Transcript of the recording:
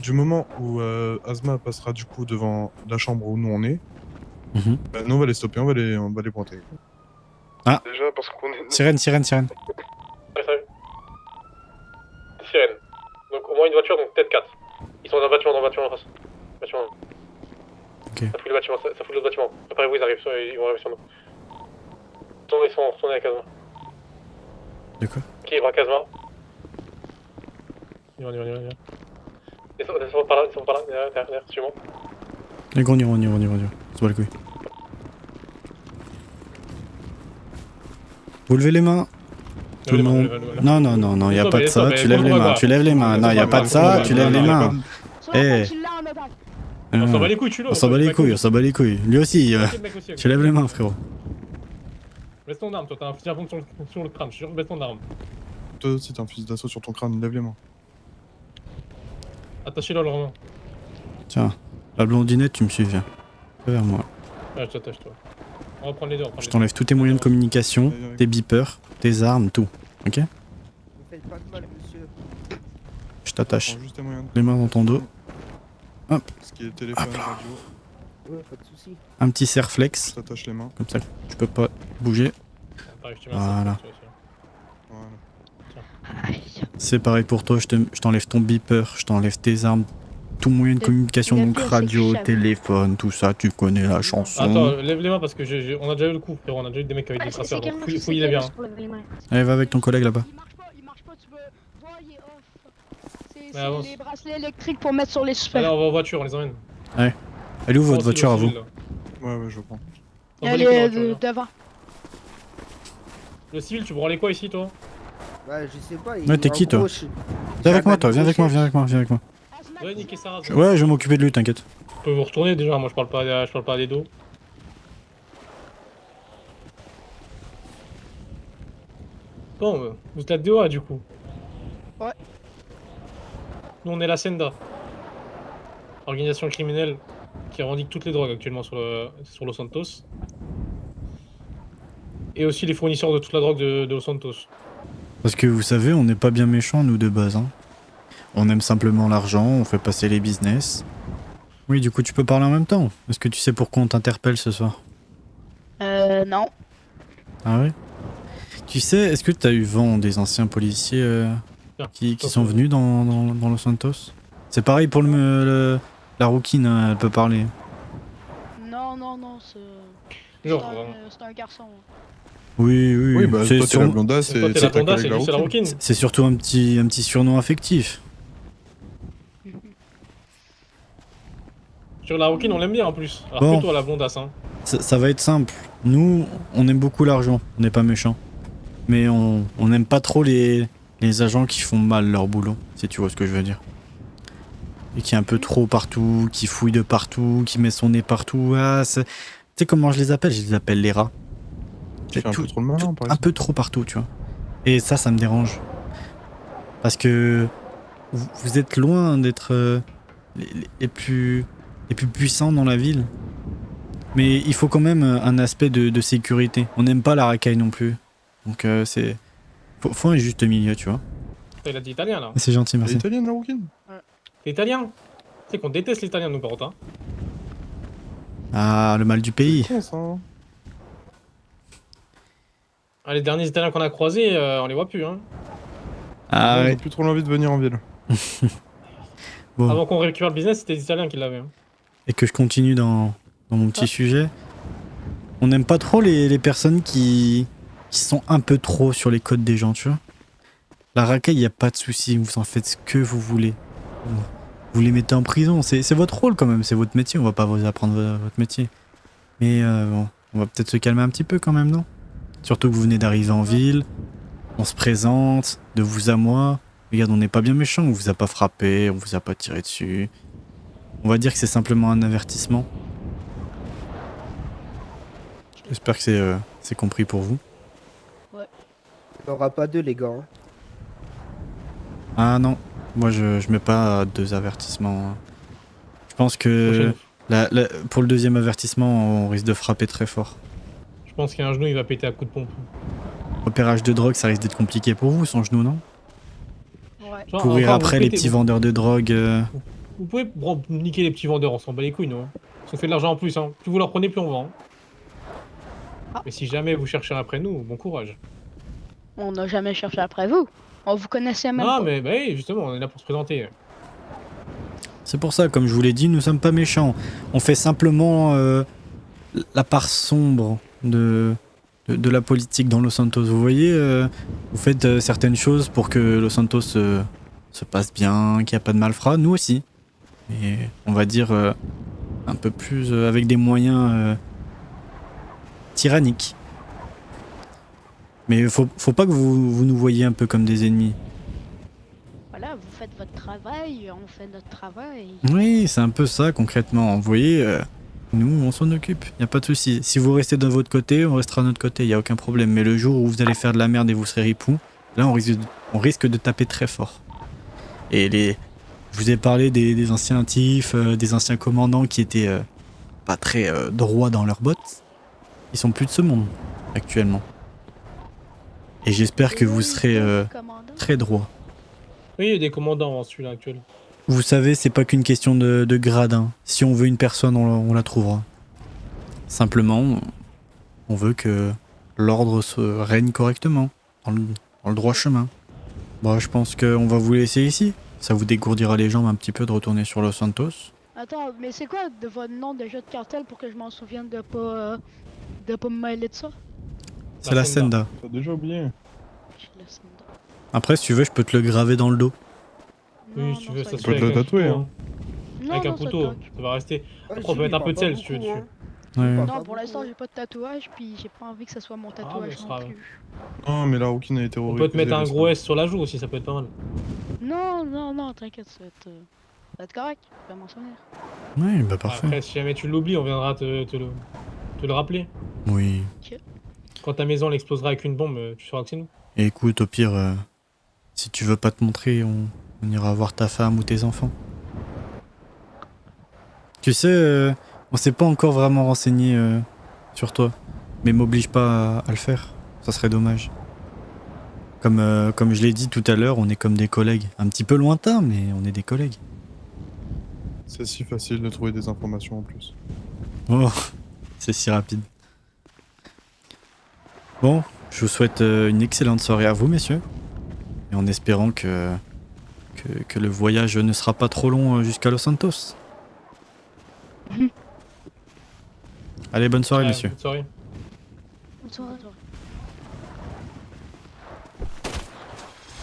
Du moment où Asma passera du coup devant la chambre où nous on est, nous on va les stopper, on va les pointer. Ah. Déjà parce qu'on est... Sirène. Ouais, salut. Des sirènes. Donc au moins une voiture, donc peut-être 4. Ils sont dans le bâtiment en face. Bâtiment. Ok. Ça fout le bâtiment, ça fout l'autre bâtiment. Préparez-vous, ils vont arriver sur nous. Ils sont retournés à Casma. De quoi? Ok, ils vont à Casma. Ils vont. Descends par là, derrière, suis-moi. Les gros, on y va. C'est pas les couilles. Vous levez les mains. Tout le monde. Non, y a pas de ça, tu lèves les mains, Non, y a pas de ça, tu lèves les mains. Eh. On s'en bat les couilles, tu l'as. On s'en bat les couilles. Lui aussi, tu lèves les mains, frérot. Baisse ton arme, toi, t'as un fusil à pompe sur le crâne, je suis sûr, baisse ton arme. Toi aussi t'as un fusil d'assaut sur ton crâne, lève les mains. Attachez-le à leur main. Tiens, la blondinette, tu me suis, viens. Viens vers moi. Ouais, je t'attache, toi. On va prendre les deux, Je t'enlève tous tes moyens de communication, tes beepers, tes armes, tout. Ok? Vous faites pas de mal, monsieur. Je t'attache. Prends juste tes moyens de... Les mains dans ton dos. Hop. Ce qui est téléphone, radio. Ouais, pas de soucis. Un petit serflex. Je t'attache les mains. Comme ça, tu peux pas bouger. Voilà. Voilà. C'est pareil pour toi, je t'enlève ton beeper, je t'enlève tes armes, tout moyen de communication, donc radio, téléphone, tout ça, tu connais la chanson. Attends, lève les mains parce que on a déjà eu le coup, frérot, on a déjà eu des mecs avec des traceurs, donc fouillez-les bien. Allez, va avec ton collègue là-bas. Il marche pas, tu peux voir, il est off. avance. C'est les bracelets électriques pour mettre sur les suspects. Allez, on va en voiture, on les emmène. Elle est où votre voiture à vous? Ouais, je prends. Elle est devant. Le civil, tu branles quoi ici, toi? Ouais, je sais pas. Ouais, t'es qui, toi? Viens avec moi, toi, viens avec moi. Ouais, niquez sa race. Ouais, je vais m'occuper de lui, t'inquiète. Vous pouvez vous retourner déjà, moi je parle pas à des dos. Bon, vous êtes dehors du coup. Ouais. Nous on est la Senda. Organisation criminelle qui revendique toutes les drogues actuellement sur Los Santos. Et aussi les fournisseurs de toute la drogue de Los Santos. Parce que vous savez, on n'est pas bien méchants, nous, de base. Hein. On aime simplement l'argent, on fait passer les business. Oui, du coup, tu peux parler en même temps. Est-ce que tu sais pourquoi on t'interpelle ce soir? Non. Ah ouais? Tu sais, est-ce que tu as eu vent des anciens policiers qui sont venus dans Los Santos? C'est pareil pour la rouquine, hein, elle peut parler. Non, c'est un garçon. Oui, bah toi t'es la blondasse et c'est la rouquine. C'est surtout un petit surnom affectif. Sur la rouquine on l'aime bien en plus. Alors Bon. que toi la blondasse hein. Ça va être simple. Nous, on aime beaucoup l'argent, on n'est pas méchants. Mais on n'aime pas trop les agents qui font mal leur boulot, si tu vois ce que je veux dire. Et qui est un peu trop partout, qui fouille de partout, qui met son nez partout. Ah, tu sais comment je les appelle? Je les appelle les rats. Tu fais un peu trop le malin, par un peu trop partout, tu vois. Et ça me dérange. Parce que vous êtes loin d'être les plus puissants dans la ville. Mais il faut quand même un aspect de sécurité. On n'aime pas la racaille non plus. Donc c'est... Faut un juste milieu, tu vois. Il a dit italien là. C'est gentil, T'es merci. italienne la rouquine? T'es italien? Tu sais qu'on déteste l'italien nous par contre hein. Ah, le mal du pays. C'est con, ça, hein. Ah, les derniers italiens qu'on a croisés, on les voit plus hein. Ah J'ai ouais. plus trop l'envie de venir en ville. Bon. Avant qu'on récupère le business, c'était les italiens qui l'avaient hein. Et que je continue dans mon petit sujet. On n'aime pas trop les personnes qui sont un peu trop sur les codes des gens, tu vois. La racaille, y a pas de souci, vous en faites ce que vous voulez. Vous les mettez en prison, c'est votre rôle quand même, c'est votre métier, on va pas vous apprendre votre métier. Mais bon, on va peut-être se calmer un petit peu quand même, non? Surtout que vous venez d'arriver en ville, on se présente, de vous à moi. Regarde, on n'est pas bien méchant, on vous a pas frappé, on vous a pas tiré dessus. On va dire que c'est simplement un avertissement. J'espère que c'est compris pour vous. Il n'y aura pas deux, les gars. Hein. Ah non, moi je mets pas 2 avertissements. Je pense que pour le deuxième avertissement, on risque de frapper très fort. Je pense qu'il y a un genou, il va péter à coup de pompe. Repérage de drogue, ça risque d'être compliqué pour vous, sans genou, non? Ouais. Genre, Courir encore, après vous les pétez- petits vendeurs de drogue. Vous pouvez niquer les petits vendeurs, on s'en bat les couilles, nous. Hein. Si on fait de l'argent en plus, hein. Plus vous leur prenez, plus on vend. Hein. Ah. Mais si jamais vous cherchez après nous, bon courage. On n'a jamais cherché après vous. On vous connaissait même Non, pas. mais bah, oui, justement, on est là pour se présenter. C'est pour ça, comme je vous l'ai dit, nous sommes pas méchants. On fait simplement la part sombre de la politique dans Los Santos. Vous voyez, vous faites certaines choses pour que Los Santos se passe bien, qu'il n'y a pas de malfrats. Nous aussi. Et on va dire un peu plus avec des moyens tyranniques. Mais faut pas que vous nous voyez un peu comme des ennemis. Voilà, vous faites votre travail, on fait notre travail. Oui, c'est un peu ça concrètement. Vous voyez, nous on s'en occupe, y a pas de souci. Si vous restez de votre côté, on restera de notre côté, y a aucun problème. Mais le jour où vous allez faire de la merde et vous serez ripoux, là on risque de taper très fort. Et je vous ai parlé des anciens tifs, des anciens commandants qui étaient pas très droits dans leurs bottes. Ils sont plus de ce monde actuellement. Et j'espère que vous serez Commandant. très droits. Oui, il y a des commandants en celui-là actuel. Vous savez, c'est pas qu'une question de grade. Hein. Si on veut une personne, on la trouvera. Simplement, on veut que l'ordre se règne correctement, dans le droit chemin. Bon, je pense qu'on va vous laisser ici. Ça vous dégourdira les jambes un petit peu de retourner sur Los Santos. Attends, mais c'est quoi de votre nom de jeu de cartel pour que je m'en souvienne de pas me mêler de ça? C'est la Senda. T'as déjà oublié. Je laisse ça. Après, si tu veux, je peux te le graver dans le dos. Oui, si tu veux, ça se peut fait te le avec un tatouer, couteau, hein. Non, Avec un non, ça couteau, toque. ça va rester. Ah, Après, on peut mettre un peu de sel si tu veux dessus. Ouais. Non, pour l'instant, j'ai pas de tatouage, puis j'ai pas envie que ça soit mon tatouage ce non sera- plus. Non, mais la Rookie a été On peut te mettre un gros S sur la joue aussi, ça peut être pas mal. Non, non, non, t'inquiète, ça va être correct, je vais m'en souvenir. Ouais, bah parfait. Après, si jamais tu l'oublies, on viendra te le rappeler. Oui. Quand ta maison elle explosera avec une bombe, tu sauras que c'est nous. Et écoute, au pire, si tu veux pas te montrer, on ira voir ta femme ou tes enfants. Tu sais, on s'est pas encore vraiment renseigné sur toi. Mais m'oblige pas à le faire. Ça serait dommage. Comme je l'ai dit tout à l'heure, on est comme des collègues. Un petit peu lointains, mais on est des collègues. C'est si facile de trouver des informations en plus. Oh, c'est si rapide. Bon, je vous souhaite une excellente soirée à vous, messieurs. Et en espérant que le voyage ne sera pas trop long jusqu'à Los Santos. Allez, bonne soirée, messieurs. Bonne soirée. Bonne soirée.